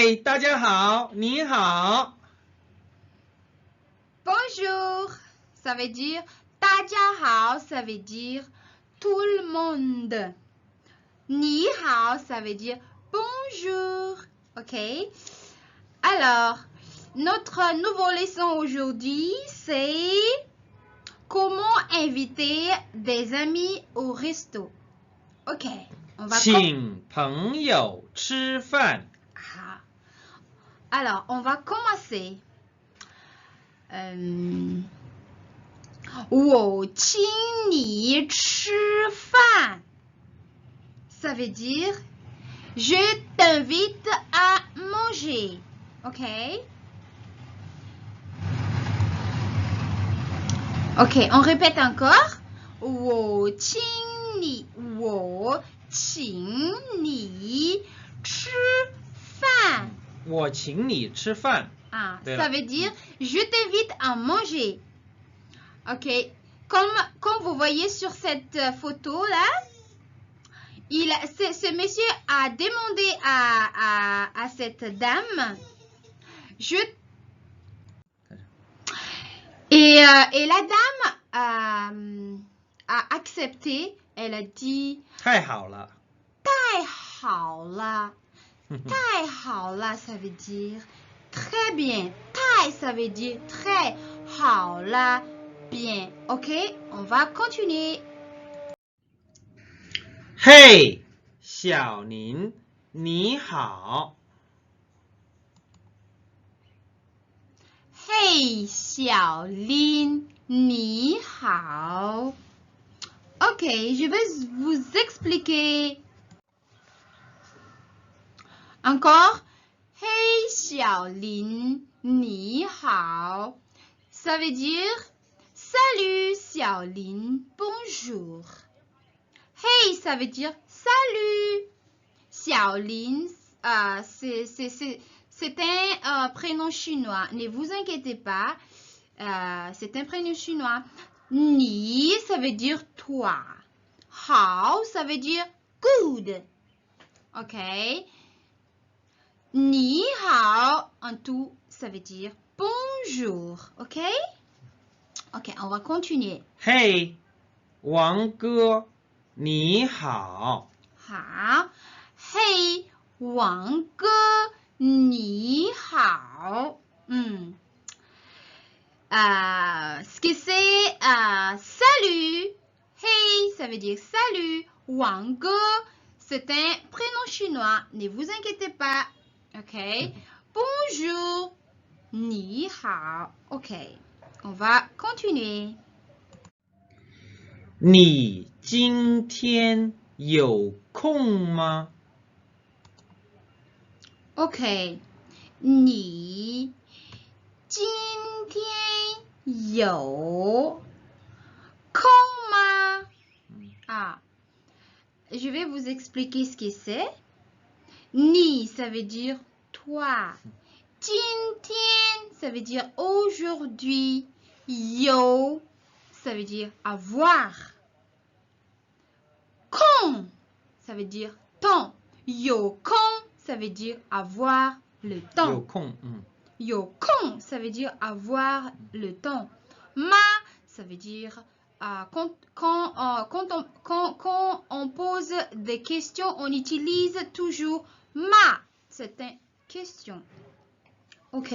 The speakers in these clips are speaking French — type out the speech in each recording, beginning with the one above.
嗨，大家好，你好。Bonjour, ça veut dire 大家好, ça veut dire tout le monde. 你好, ça veut dire bonjour. Ok? Alors, notre nouveau leçon aujourd'hui, c'est comment inviter des amis au resto. Ok, on va 请朋友吃饭。 Alors, on va commencer. 我请你吃饭 Ça veut dire je t'invite à manger. Ok? Ok, on répète encore. 我请你吃饭。我请你吃饭。 Ça veut dire je t'invite à manger. Ok, comme vous voyez sur cette photo là, ce monsieur a demandé à cette dame, et la dame a accepté. Elle a dit 太好了。太好了，太好了 ça veut dire très bien. 太 ça veut dire très. 好了 bien. Ok, on va continuer. 嘿，小林，你好。嘿，小林，你好。Ok, je vais vous expliquer. Encore. 嘿，小林，你好。Ça veut dire salut, 小林, bonjour. Hey, ça veut dire salut. 小林, c'est un prénom chinois. Ne vous inquiétez pas. C'est un prénom chinois. Ni, ça veut dire toi. Hao, ça veut dire good. Ok. Ni hao, en tout, ça veut dire bonjour. Ok. Ok, on va continuer. 嘿，王哥，你好。好。嘿，王哥，你好。Ce que c'est salut. Hey, ça veut dire salut. Wang Ge, c'est un prénom chinois. Ne vous inquiétez pas. Ok. Bonjour. Ni hao. Ok. On va continuer. 你今天有空吗？ Ok. 你今天有空吗？Je vais vous expliquer ce que c'est. Ni, ça veut dire toi. Jin tian, ça veut dire aujourd'hui. Yo, ça veut dire avoir. Kong, ça veut dire temps. Yo kong, ça veut dire avoir le temps. 有空。 Yo kong, ça veut dire avoir le temps. Ma, ça veut dire quand on pose des questions, on utilise toujours ma. C'est une question. Ok.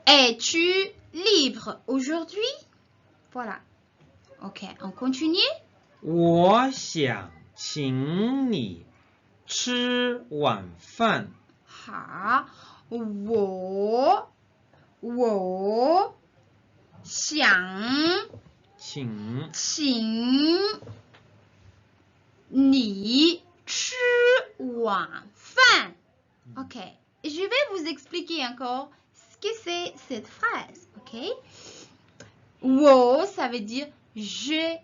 Es-tu libre aujourd'hui? Voilà. Ok, on continue. 我想请你吃晚饭。好，我想请你吃晚饭。Ok, je vais vous expliquer encore ce que c'est cette phrase. Ok, 我 ça veut dire je,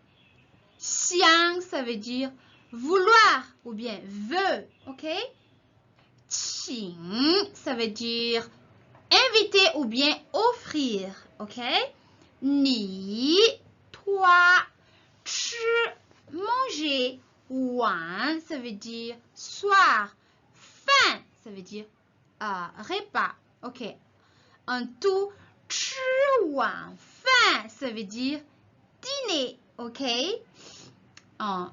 想 ça veut dire vouloir ou bien veut. Ok, 请 ça veut dire inviter ou bien offrir. Ok, 你 toi, 吃 manger, 晚 ça veut dire soir, 饭, ça veut dire repas. Ok. En tout, 吃晚饭, ça veut dire dîner. Ok.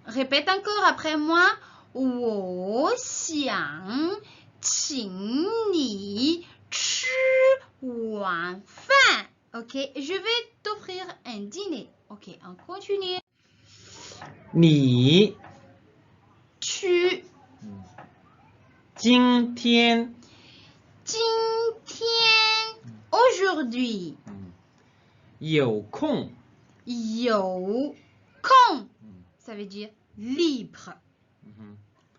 Répète encore après moi. 我想请你吃晚饭. Ok. Je vais t'offrir un dîner. Ok. On continue. 你 Tu 今天 今天 aujourd'hui 有空 有空 ça veut dire libre.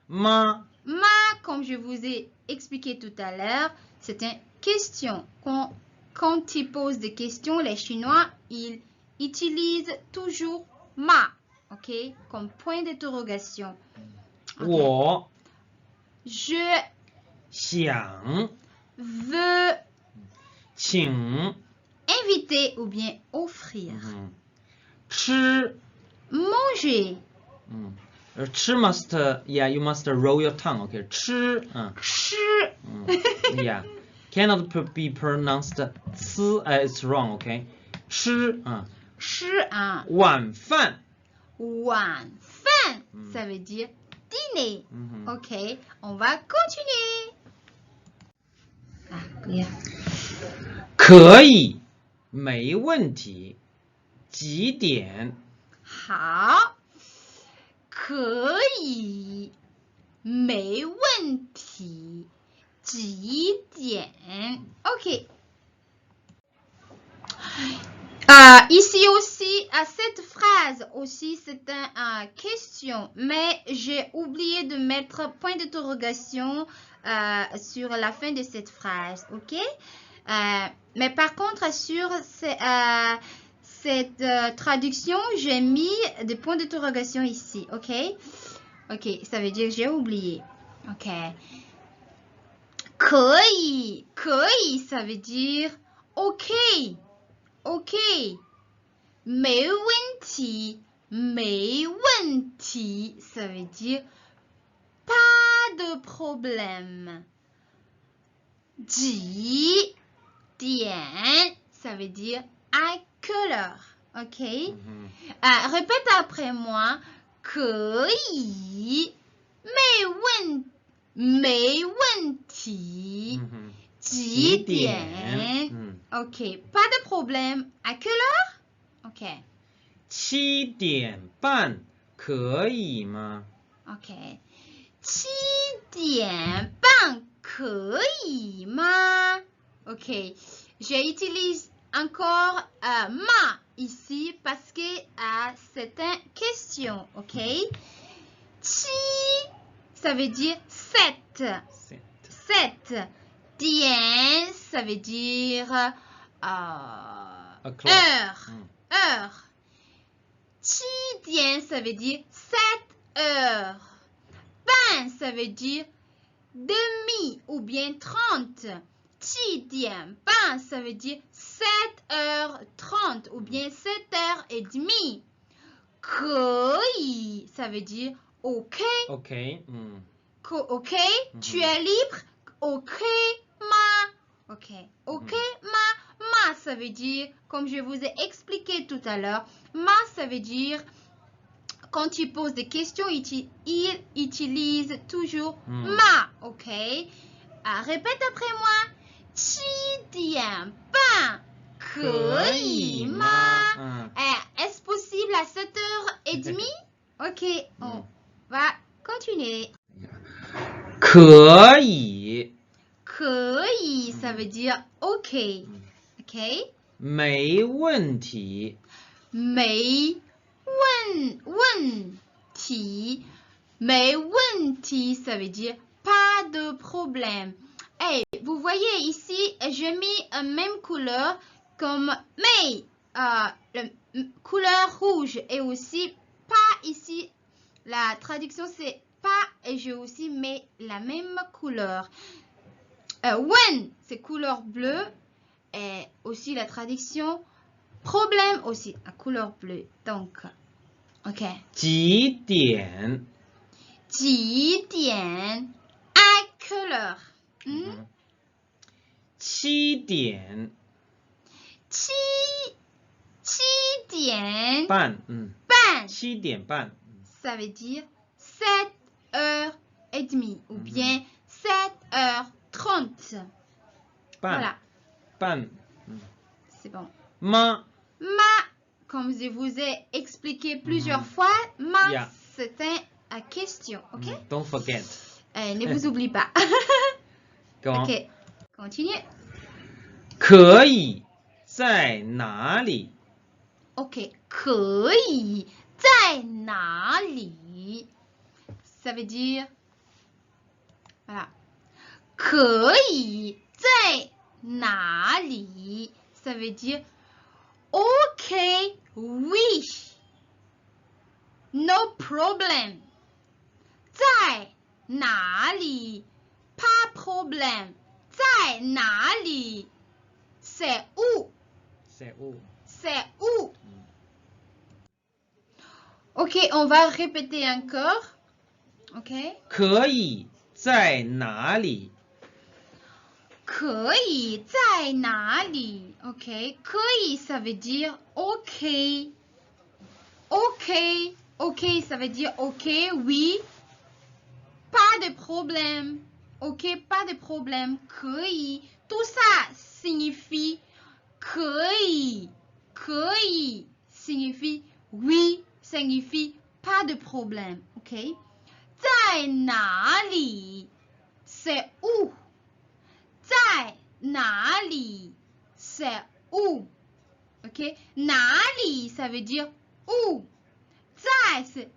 吗 Ma, comme je vous ai expliqué tout à l'heure, c'est une question. Quand ils posent des questions, les Chinois, ils utilisent toujours ma, ok, comme point d'interrogation. Ok. 我 Je 想 veux 请 inviter ou bien offrir. 吃 Manger. 吃 must yeah you must roll your tongue okay 吃 吃 yeah cannot be pronounced 吃 it's wrong okay 吃吃 晚饭 晚饭 ça veut dire dîner. Ok, on va continuer. 可以没问题几点好，可以，没问题。几点 OK. Ici aussi, cette phrase aussi, c'est une question, mais j'ai oublié de mettre point d'interrogation sur la fin de cette phrase, ok? Mais par contre, sur cette traduction, j'ai mis des points d'interrogation ici, ok? Ok, ça veut dire que j'ai oublié, ok? 可以，ça veut dire ok, ok. 没问题，ça veut dire pas de problème. 几点 ça veut dire à quelle heure, ok? Répète après moi. 可以，没问题。几点 OK, pas de problème. À quelle heure? OK. 7点半可以吗 OK. 7点半可以吗 OK. J'utilise encore ma ici parce que c'est une question. OK. 7, ça veut dire 7. 7. 点, ça veut dire heure. Heure. 7点, ça veut dire 7 heures. Ban, ça veut dire demi ou bien 30. 7点半, ça veut dire 7h30 ou bien 7h30. 可以, ça veut dire ok. OK Ok, tu es libre. Ok, ma. Ok, ok, ma, ça veut dire, comme je vous ai expliqué tout à l'heure, ma, ça veut dire, quand tu poses des questions, il utilise toujours ma. Ok, répète après moi. 7点半可以吗 Est-ce possible à 7h30 Ok, on va continuer. 可以可以 ça veut dire ok. Ok. 没问题没问题 ça veut dire pas de problème. Hey, vous voyez ici, j'ai mis la même couleur comme mais couleur rouge et aussi pas ici. La traduction c'est pas et j'ai aussi mis la même couleur. When c'est couleur bleue et aussi la traduction problème aussi à couleur bleue. Donc, ok. 几点几点 à quelle heure. 7点七点半，半7点半， ça veut dire 7h30 ou bien 7h30. 半 Voilà, 半， c'est bon. 妈 Ma, comme je vous ai expliqué plusieurs fois, ma, Yeah. c'est une question, ok? Don't forget. Ne vous oublie pas. Go on. Ok, continue. 可以在哪里？ Ok, 可以在哪里 Ça veut dire, voilà. 可以在哪里 Ça veut dire, ok, oui. No problem. 在哪里 Pas problème. 在哪里 C'est où? C'est où? C'est où? Ok, on va répéter encore. Ok. 可以在哪里？可以在哪里 Ok. 可以 ça veut dire ok. Ok. Ok, ça veut dire ok, oui. Pas de problème. Ok, pas de problème. 可以 Tout ça signifie 可以。可以 signifie oui, signifie pas de problème. Ok. 在哪里 C'est où? 在哪里 C'est où? Ok. 哪里 ça veut dire où? 在 c'est.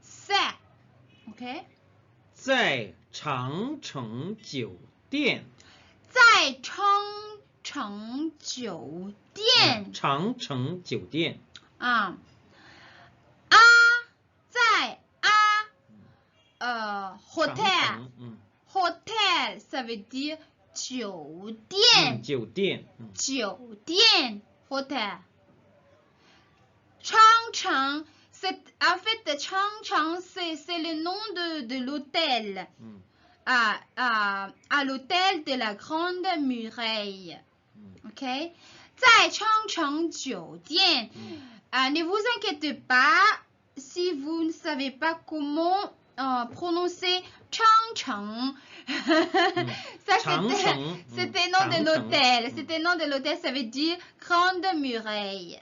Ok. 在长城酒店。在长城酒店。长城酒店。啊，在hotel。hotel ça veut dire 酒店。酒店。酒店 hotel。长城 en fait 长城 c'est le nom de l'hôtel. À l'hôtel de la Grande Muraille. Ok? 在长城酒店. Ne vous inquiétez pas si vous ne savez pas comment prononcer 长城. Ça c'était le nom de l'hôtel. C'était le nom de l'hôtel, ça veut dire Grande Muraille.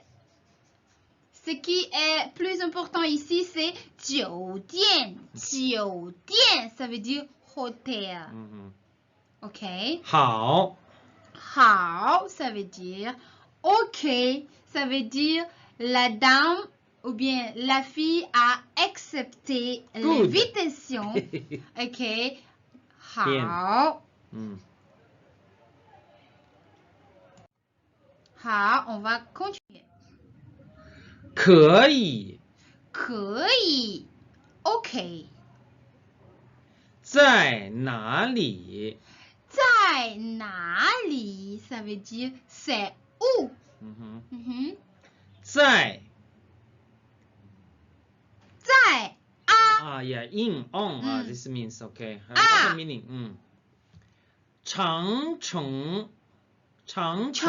Ce qui est plus important ici, c'est 酒店. 酒店, ça veut dire hotel. Ok. 好。好, ça veut dire ok, ça veut dire la dame ou bien la fille a accepté l'invitation. Ok. 好。好, on va continuer. 可以。可以 OK. 在哪里？在哪里 ça veut dire c'est où? 在。在 yeah, in, on, this means okay. Other meaning. 长城。长城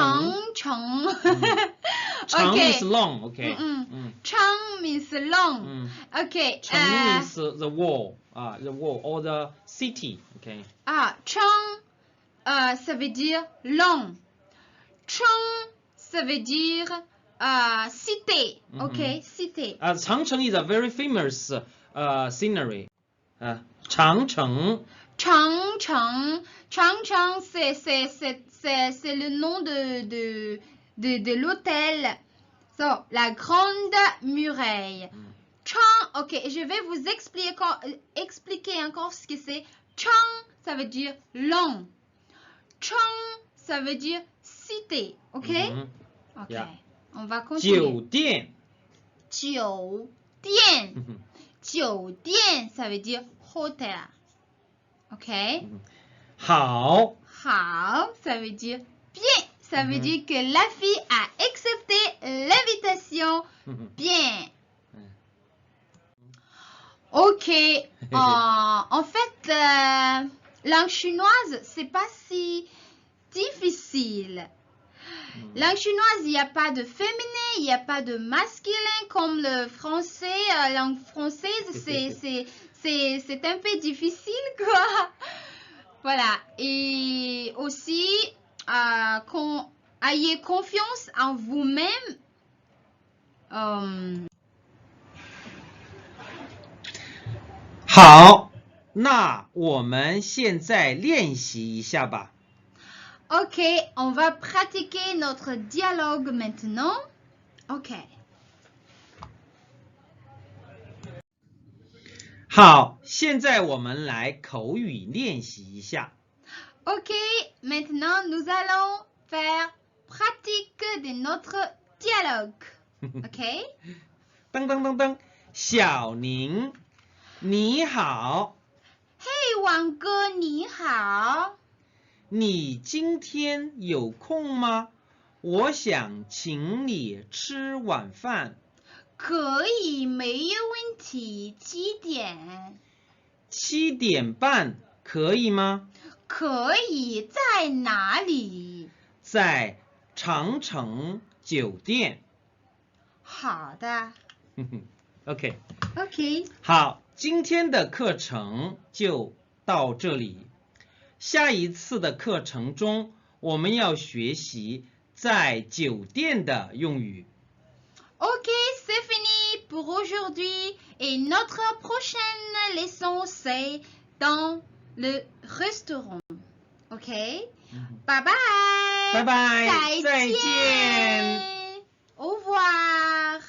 means long, okay. 长 means long. Okay. 城 means the wall, or the city, okay. 长 ça veut dire long. 长 ça veut dire cité, okay, cité. 长城 is a very famous scenery. 长城 长城 c'est le nom de l'hôtel. So, la Grande Muraille. Chang, ok, je vais vous expliquer encore ce que c'est. Chang, ça veut dire long. Chang, ça veut dire cité, ok? Ok, Yeah. on va continuer. 酒店。酒店。酒店, ça veut dire hotel. Ok? 好。好, ça veut dire bien. Ça veut dire que la fille a accepté l'invitation. Bien. Ok. En fait, langue chinoise, c'est pas si difficile. Langue chinoise, il n'y a pas de féminin, il n'y a pas de masculin comme le français. Langue française, c'est un peu difficile, quoi. Voilà. Et aussi, ayez confiance en vous-même. 好，那我们现在练习一下吧。 Ok, on va pratiquer notre dialogue maintenant. Ok. 好，现在我们来口语练习一下。 Ok, maintenant nous allons faire pratique de notre dialogue. Ok? 噔噔噔噔，小宁，你好，嘿，王哥你好。你今天有空吗？我想请你吃晚饭。可以，没有问题。几点7点半可以吗？可以，在哪里？在长城酒店。好的。OK， OK。好，今天的课程就到这里。下一次的课程中，我们要学习在酒店的用语。Ok, c'est fini pour aujourd'hui. Et notre prochaine leçon, c'est dans le restaurant. Ok? Bye bye. 拜拜，再见。Au revoir.